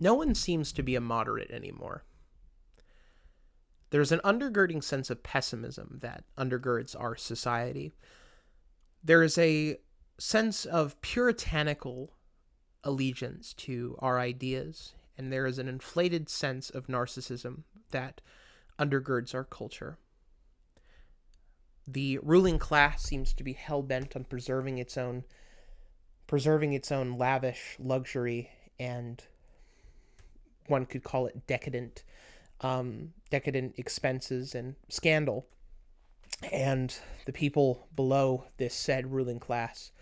No one seems to be a moderate anymore. There's an undergirding sense of pessimism that undergirds our society. There is a sense of puritanical allegiance to our ideas, and there is an inflated sense of narcissism that undergirds our culture. The ruling class seems to be hell-bent on preserving its own lavish luxury and one could call it decadent expenses and scandal. And the people below this said ruling class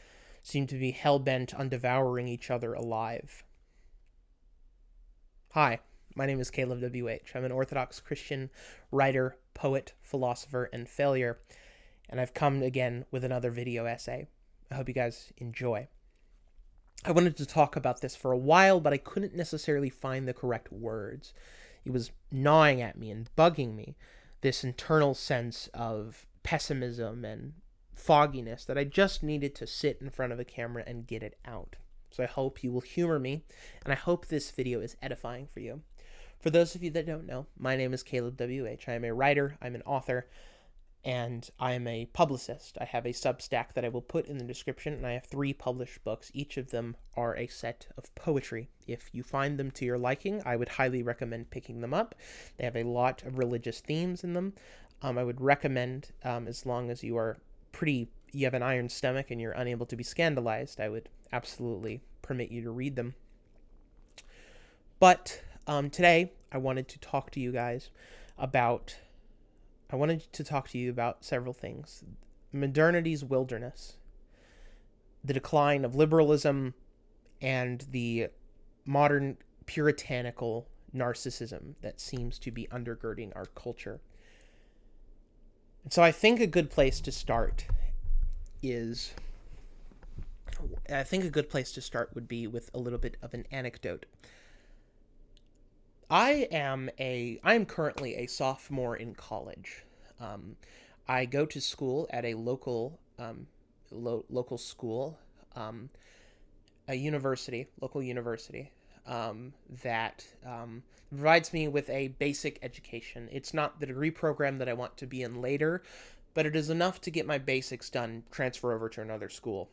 seem to be hell-bent on devouring each other alive. Hi, my name is Caleb W.H. I'm an Orthodox Christian writer, poet, philosopher, and failure, and I've come again with another video essay. I hope you guys enjoy. I wanted to talk about this for a while, but I couldn't necessarily find the correct words. It was gnawing at me and bugging me, this internal sense of pessimism and fogginess that I just needed to sit in front of a camera and get it out. So I hope you will humor me, and I hope this video is edifying for you. For those of you that don't know, my name is Caleb W.H. I am a writer, I'm an author, and I am a publicist. I have a Substack that I will put in the description, and I have 3 published books. Each of them are a set of poetry. If you find them to your liking, I would highly recommend picking them up. They have a lot of religious themes in them. I would recommend, as long as you have an iron stomach and you're unable to be scandalized, I would absolutely permit you to read them. But today, I wanted to talk to you about several things. Modernity's wilderness, the decline of liberalism, and the modern puritanical narcissism that seems to be undergirding our culture. And so I think a good place to start would be with a little bit of an anecdote. I am currently a sophomore in college. I go to school at a local school, local university that provides me with a basic education. It's not the degree program that I want to be in later, but it is enough to get my basics done, transfer over to another school.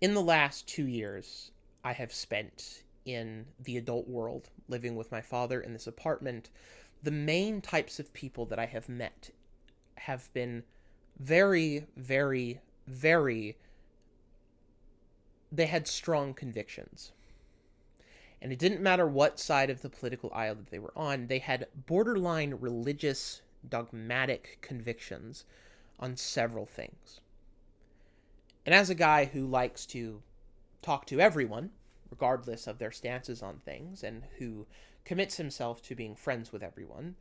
In the last 2 years, I have spent in the adult world, living with my father in this apartment. The main types of people that I have met have been very, very, very, they had strong convictions. And it didn't matter what side of the political aisle that they were on, they had borderline religious, dogmatic convictions on several things. And as a guy who likes to talk to everyone, regardless of their stances on things, and who commits himself to being friends with everyone,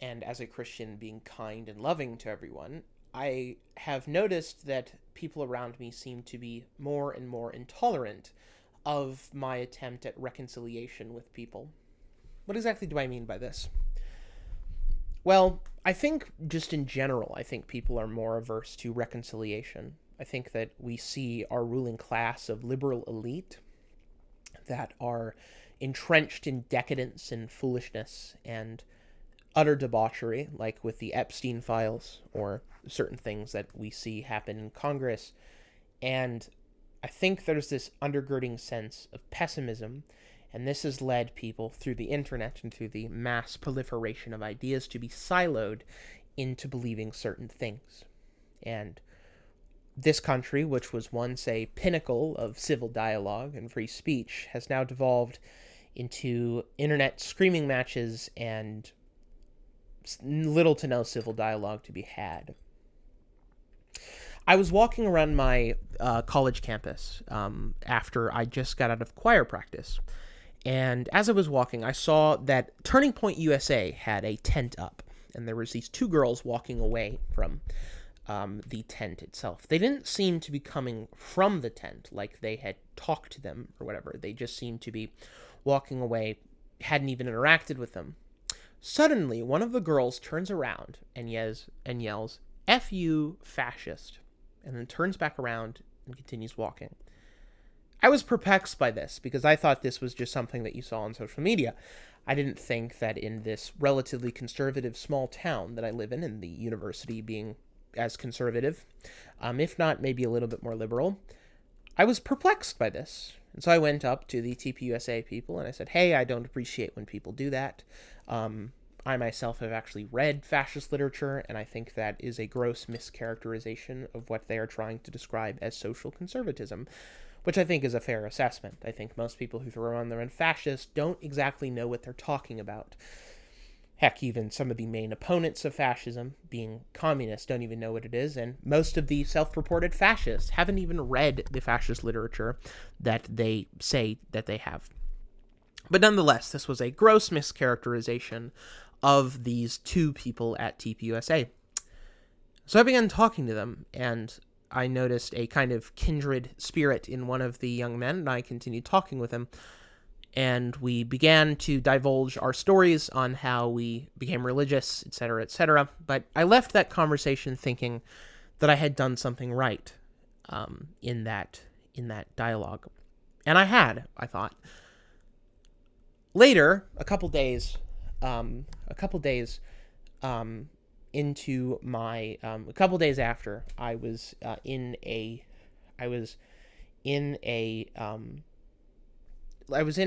and as a Christian being kind and loving to everyone, I have noticed that people around me seem to be more and more intolerant of my attempt at reconciliation with people. What exactly do I mean by this? Well, I think just in general, I think people are more averse to reconciliation. I think that we see our ruling class of liberal elite that are entrenched in decadence and foolishness and utter debauchery, like with the Epstein files or certain things that we see happen in Congress. And I think there's this undergirding sense of pessimism, and this has led people through the internet and through the mass proliferation of ideas to be siloed into believing certain things. And this country, which was once a pinnacle of civil dialogue and free speech, has now devolved into internet screaming matches and little to no civil dialogue to be had. I was walking around my college campus after I just got out of choir practice. And as I was walking, I saw that Turning Point USA had a tent up. And there was these 2 girls walking away from the tent itself. They didn't seem to be coming from the tent, like they had talked to them or whatever. They just seemed to be walking away, hadn't even interacted with them. Suddenly, one of the girls turns around and yells, "F you, fascist," and then turns back around and continues walking. I was perplexed by this because I thought this was just something that you saw on social media. I didn't think that in this relatively conservative small town that I live in, and the university being as conservative, if not maybe a little bit more liberal, I was perplexed by this. And so I went up to the TPUSA people and I said, hey, I don't appreciate when people do that. I myself have actually read fascist literature, and I think that is a gross mischaracterization of what they are trying to describe as social conservatism, which I think is a fair assessment. I think most people who throw on their own fascist don't exactly know what they're talking about. Heck, even some of the main opponents of fascism, being communists, don't even know what it is, and most of the self-reported fascists haven't even read the fascist literature that they say that they have. But nonetheless, this was a gross mischaracterization of these two people at TPUSA. So I began talking to them, and I noticed a kind of kindred spirit in one of the young men, and I continued talking with him. And we began to divulge our stories on how we became religious, etc., etc. But I left that conversation thinking that I had done something right in that dialogue. And I had, I thought. Later, a couple days after, I was in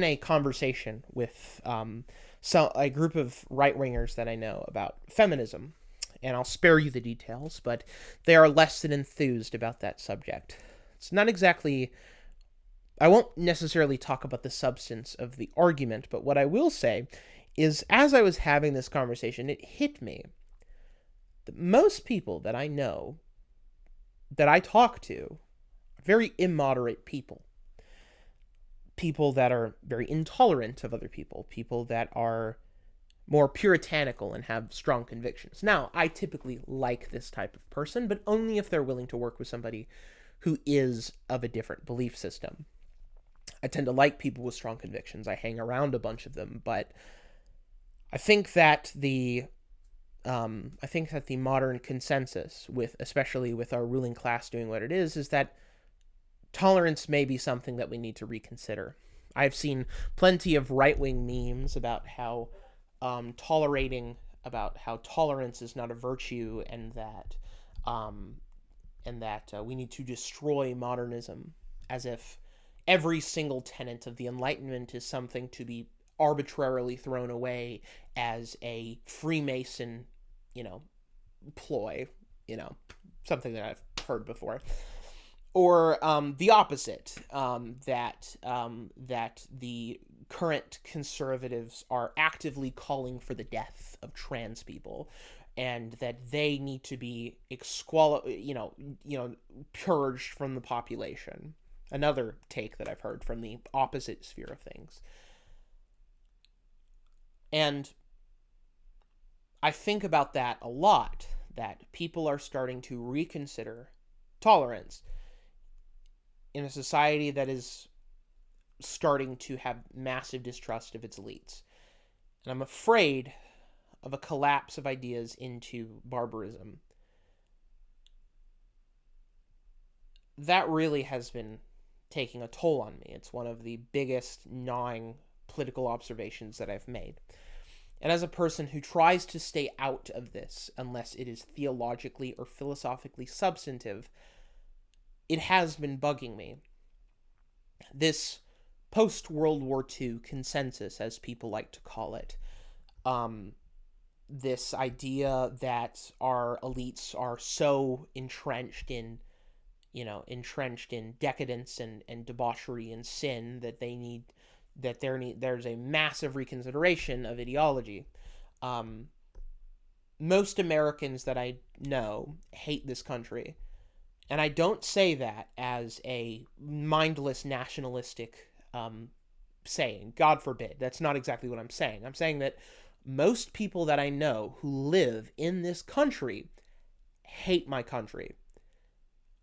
a conversation with a group of right-wingers that I know about feminism, and I'll spare you the details, but they are less than enthused about that subject. It's not exactly... I won't necessarily talk about the substance of the argument, but what I will say is, as I was having this conversation, it hit me that most people that I know, that I talk to, are very immoderate people. People that are very intolerant of other people. People that are more puritanical and have strong convictions. Now, I typically like this type of person, but only if they're willing to work with somebody who is of a different belief system. I tend to like people with strong convictions. I hang around a bunch of them, but I think that the modern consensus, especially with our ruling class doing what it is that tolerance may be something that we need to reconsider. I've seen plenty of right-wing memes about how tolerance is not a virtue, and that we need to destroy modernism, as if every single tenet of the Enlightenment is something to be arbitrarily thrown away as a Freemason, ploy, something that I've heard before. Or the opposite, that the current conservatives are actively calling for the death of trans people, and that they need to be purged from the population. Another take that I've heard from the opposite sphere of things. And I think about that a lot, that people are starting to reconsider tolerance in a society that is starting to have massive distrust of its elites. And I'm afraid of a collapse of ideas into barbarism. That really has been taking a toll on me. It's one of the biggest gnawing political observations that I've made. And as a person who tries to stay out of this, unless it is theologically or philosophically substantive, it has been bugging me. This post-World War II consensus, as people like to call it, this idea that our elites are so entrenched in decadence and debauchery and sin that there's a massive reconsideration of ideology. Most Americans that I know hate this country. And I don't say that as a mindless nationalistic saying. God forbid. That's not exactly what I'm saying. I'm saying that most people that I know who live in this country hate my country,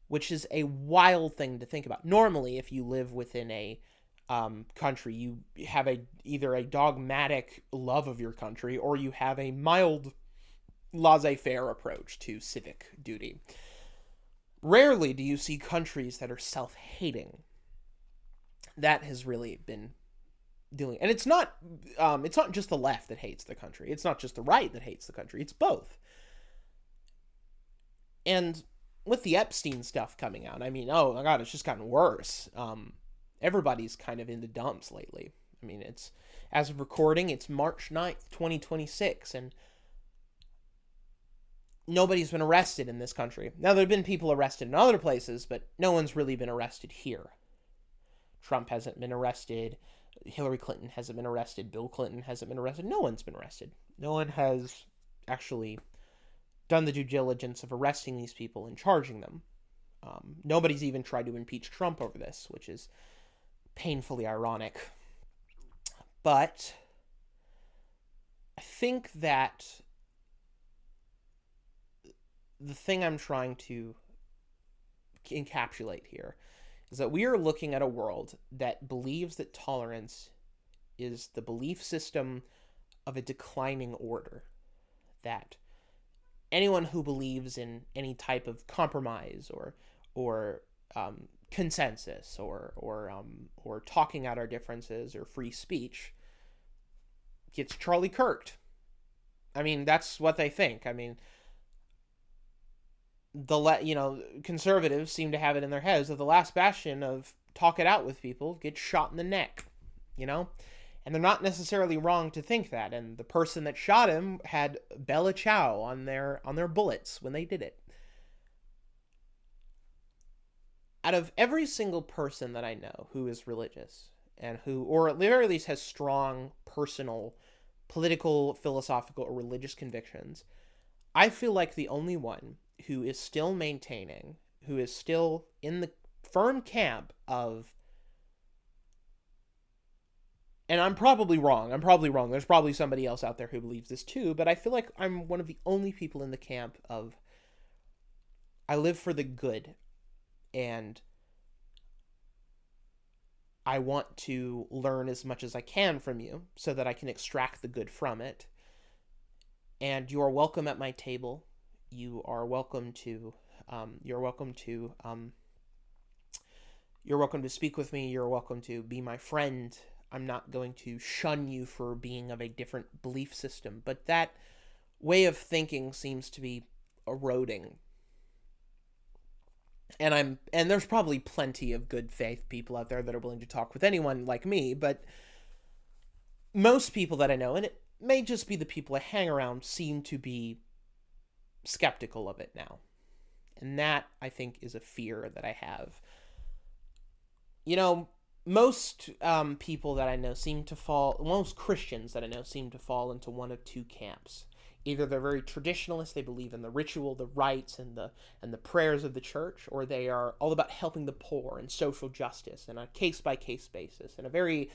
which is a wild thing to think about. Normally, if you live within a country, you have either a dogmatic love of your country, or you have a mild laissez-faire approach to civic duty. Rarely do you see countries that are self-hating. That has really been dealing, and it's not just the left that hates the country. It's not just the right that hates the country. It's both. And with the Epstein stuff coming out, I mean, oh my God, it's just gotten worse. Everybody's kind of in the dumps lately. I mean, it's, as of recording, it's March 9th, 2026, and nobody's been arrested in this country. Now, there have been people arrested in other places, but no one's really been arrested here. Trump hasn't been arrested. Hillary Clinton hasn't been arrested. Bill Clinton hasn't been arrested. No one's been arrested. No one has actually done the due diligence of arresting these people and charging them. Nobody's even tried to impeach Trump over this, which is painfully ironic. But I think that the thing I'm trying to encapsulate here is that we are looking at a world that believes that tolerance is the belief system of a declining order. That anyone who believes in any type of compromise or consensus or talking out our differences or free speech gets Charlie Kirked. I mean, that's what they think. I mean, conservatives seem to have it in their heads that the last bastion of talk it out with people gets shot in the neck, and they're not necessarily wrong to think that. And the person that shot him had Bella Ciao on their bullets when they did it. Out of every single person that I know who is religious and who, or at the very least has strong personal, political, philosophical, or religious convictions, I feel like the only one who is still maintaining, who is still in the firm camp of, and I'm probably wrong, there's probably somebody else out there who believes this too, but I feel like I'm one of the only people in the camp of, I live for the good, and I want to learn as much as I can from you so that I can extract the good from it. And you are welcome at my table. You are welcome to speak with me. You're welcome to be my friend. I'm not going to shun you for being of a different belief system, but that way of thinking seems to be eroding. And there's probably plenty of good faith people out there that are willing to talk with anyone like me, but most people that I know, and it may just be the people I hang around, seem to be skeptical of it now. And that, I think, is a fear that I have. Most people that I know most Christians that I know seem to fall into one of two camps. Either they're very traditionalist, they believe in the ritual, the rites, and the prayers of the church, or they are all about helping the poor and social justice on a case-by-case basis, and a very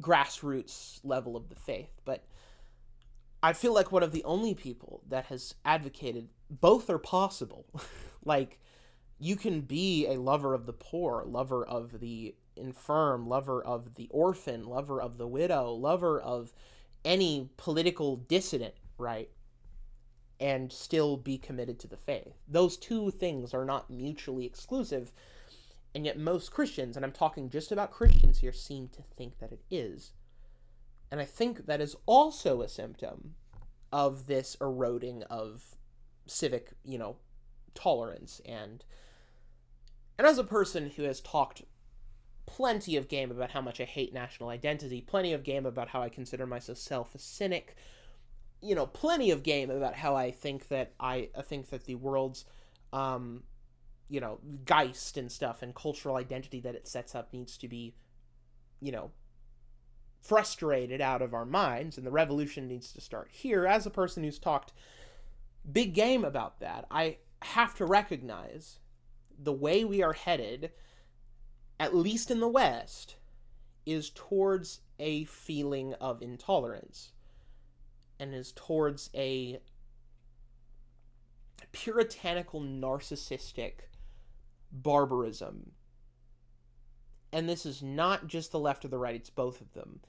grassroots level of the faith. But I feel like one of the only people that has advocated both are possible. Like, you can be a lover of the poor, lover of the infirm, lover of the orphan, lover of the widow, lover of any political dissident, right? And still be committed to the faith. Those two things are not mutually exclusive. And yet most Christians, and I'm talking just about Christians here, seem to think that it is. And I think that is also a symptom of this eroding of civic, tolerance. And as a person who has talked plenty of game about how much I hate national identity, plenty of game about how I consider myself a cynic, plenty of game about how I think that the world's, Geist and stuff and cultural identity that it sets up needs to be, frustrated out of our minds, and the revolution needs to start here. As a person who's talked big game about that, I have to recognize the way we are headed, at least in the West, is towards a feeling of intolerance, and is towards a puritanical, narcissistic barbarism. And this is not just the left or the right, it's both of them.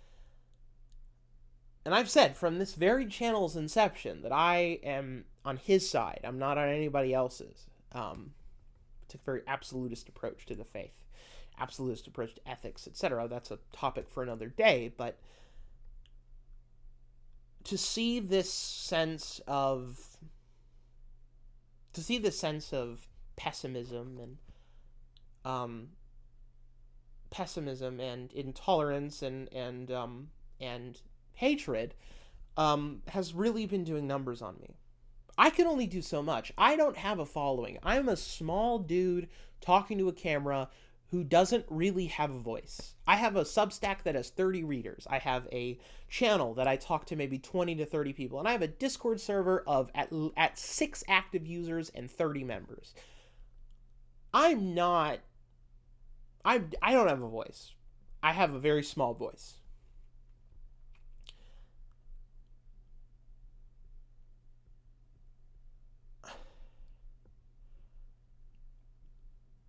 And I've said from this very channel's inception that I am on his side. I'm not on anybody else's. Took a very absolutist approach to the faith. absolutist approach to ethics, etc. That's a topic for another day, but to see this sense of pessimism and intolerance and hatred has really been doing numbers on me. I can only do so much. I don't have a following. I'm a small dude talking to a camera who doesn't really have a voice. I have a Substack that has 30 readers. I have a channel that I talk to maybe 20 to 30 people. And I have a Discord server of at 6 active users and 30 members. I don't have a voice. I have a very small voice.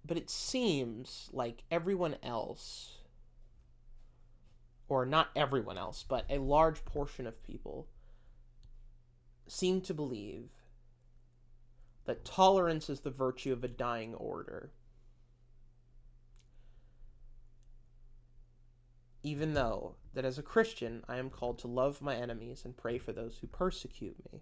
But it seems like everyone else, or not everyone else, but a large portion of people seem to believe that tolerance is the virtue of a dying order. Even though that as a Christian, I am called to love my enemies and pray for those who persecute me.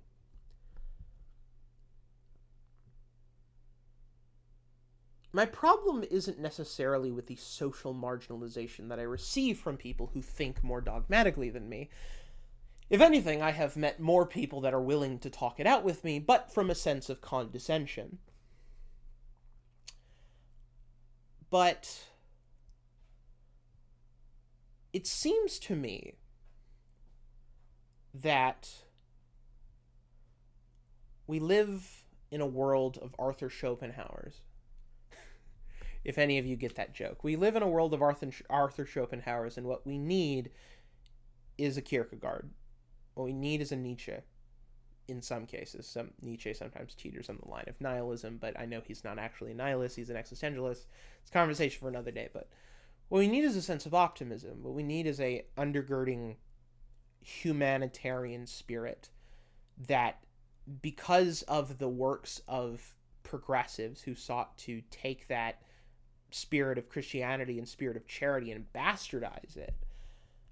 My problem isn't necessarily with the social marginalization that I receive from people who think more dogmatically than me. If anything, I have met more people that are willing to talk it out with me, but from a sense of condescension. But it seems to me that we live in a world of Arthur Schopenhauer's. If any of you get that joke. We live in a world of Arthur Schopenhauer's, and what we need is a Kierkegaard. What we need is a Nietzsche, in some cases. Nietzsche sometimes teeters on the line of nihilism, but I know he's not actually a nihilist, he's an existentialist. It's a conversation for another day, but what we need is a sense of optimism. What we need is a undergirding humanitarian spirit that, because of the works of progressives who sought to take that spirit of Christianity and spirit of charity and bastardize it,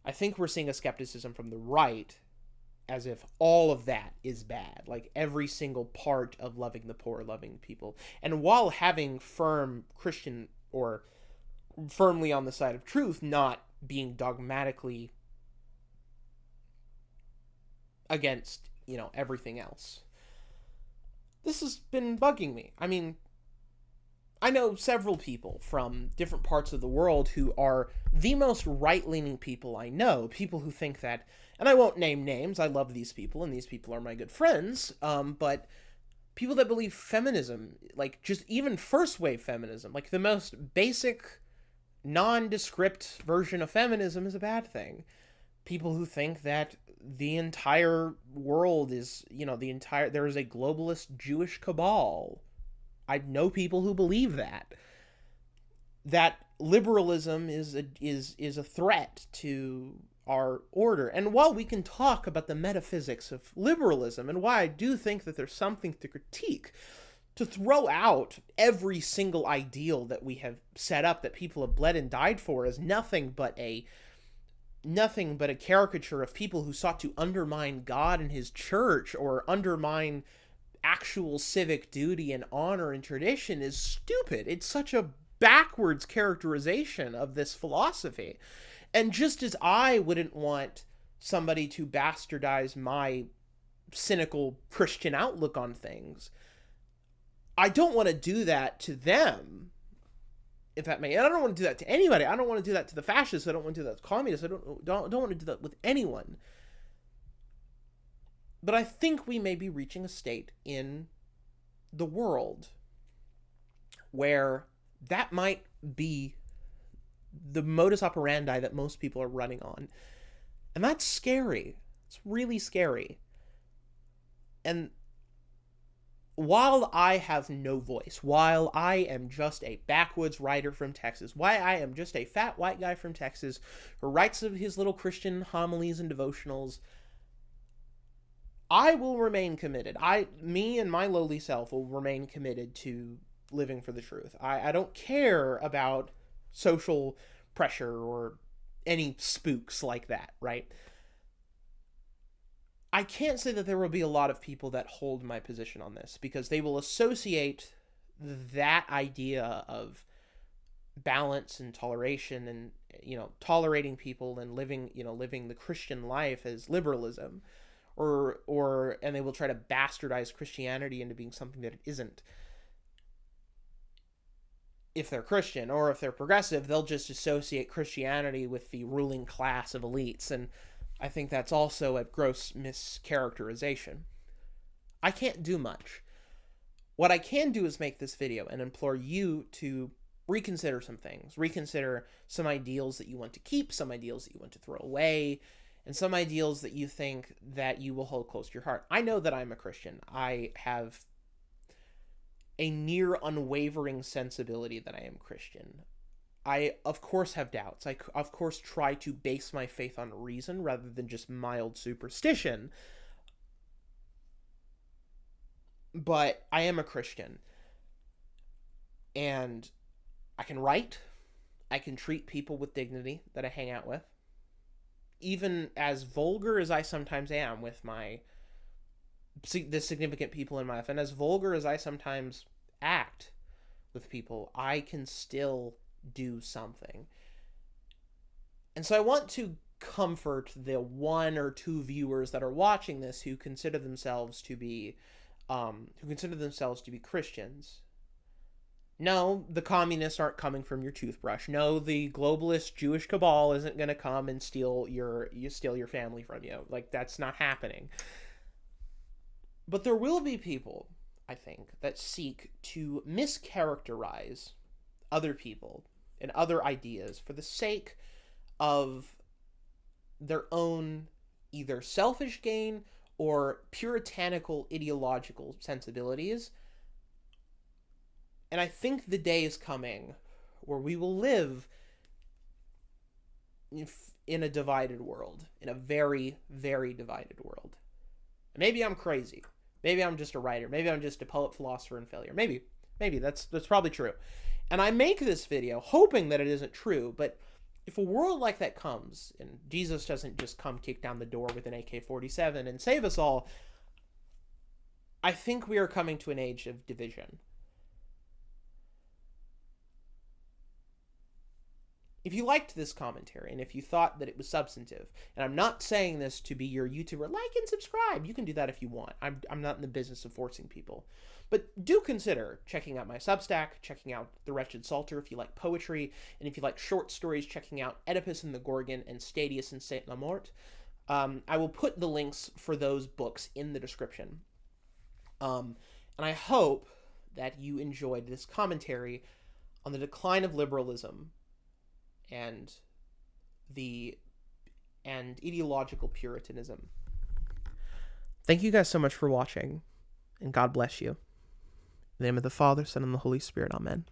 I think we're seeing a skepticism from the right as if all of that is bad, like every single part of loving the poor, loving people. And while having firm Christian or firmly on the side of truth, not being dogmatically against, everything else. This has been bugging me. I mean, I know several people from different parts of the world who are the most right-leaning people I know, people who think that, and I won't name names, I love these people, and these people are my good friends, but people that believe feminism, like just even first-wave feminism, like the most basic, nondescript version of feminism is a bad thing. People who think that the entire world is, there is a globalist Jewish cabal. I know people who believe that liberalism is a threat to our order. And while we can talk about the metaphysics of liberalism and why I do think that there's something to critique, to throw out every single ideal that we have set up that people have bled and died for is nothing but a caricature of people who sought to undermine God and his church or undermine actual civic duty and honor and tradition is stupid. It's such a backwards characterization of this philosophy. And just as I wouldn't want somebody to bastardize my cynical Christian outlook on things, I don't want to do that to them. If that may, and I don't want to do that to anybody. I don't want to do that to the fascists. I don't want to do that to communists. I don't want to do that with anyone. But I think we may be reaching a state in the world where that might be the modus operandi that most people are running on. And that's scary. It's really scary. And while I have no voice, while I am just a backwoods writer from Texas, while I am just a fat white guy from Texas who writes his little Christian homilies and devotionals, I will remain committed. Me and my lowly self will remain committed to living for the truth. I don't care about social pressure or any spooks like that, right? I can't say that there will be a lot of people that hold my position on this, because they will associate that idea of balance and toleration and, tolerating people and living the Christian life as liberalism, and they will try to bastardize Christianity into being something that it isn't. If they're Christian, or if they're progressive, they'll just associate Christianity with the ruling class of elites, and I think that's also a gross mischaracterization. I can't do much. What I can do is make this video and implore you to reconsider some things, reconsider some ideals that you want to keep, some ideals that you want to throw away, and some ideals that you think that you will hold close to your heart. I know that I'm a Christian. I have a near unwavering sensibility that I am Christian. I, of course, have doubts. I, of course, try to base my faith on reason rather than just mild superstition. But I am a Christian. And I can write. I can treat people with dignity that I hang out with. Even as vulgar as I sometimes am with the significant people in my life, and as vulgar as I sometimes act with people, I can still do something. And so I want to comfort the 1 or 2 viewers that are watching this who consider themselves to be Christians. No, the communists aren't coming from your toothbrush. No, the globalist Jewish cabal isn't going to come and steal your family from you. Like, that's not happening. But there will be people, I think, that seek to mischaracterize other people and other ideas for the sake of their own either selfish gain or puritanical ideological sensibilities. And I think the day is coming where we will live in a divided world, in a very, very divided world. And maybe I'm crazy. Maybe I'm just a writer. Maybe I'm just a poet, philosopher, and failure. Maybe that's probably true. And I make this video hoping that it isn't true, but if a world like that comes, and Jesus doesn't just come kick down the door with an AK-47 and save us all, I think we are coming to an age of division. If you liked this commentary, and if you thought that it was substantive, and I'm not saying this to be your YouTuber, like and subscribe. You can do that if you want. I'm not in the business of forcing people. But do consider checking out my Substack, checking out The Wretched Psalter if you like poetry, and if you like short stories, checking out Oedipus and the Gorgon and Stadius and Saint La Mort. I will put the links for those books in the description. And I hope that you enjoyed this commentary on the decline of liberalism and ideological Puritanism. Thank you guys so much for watching, and God bless you. In the name of the Father, Son, and the Holy Spirit. Amen.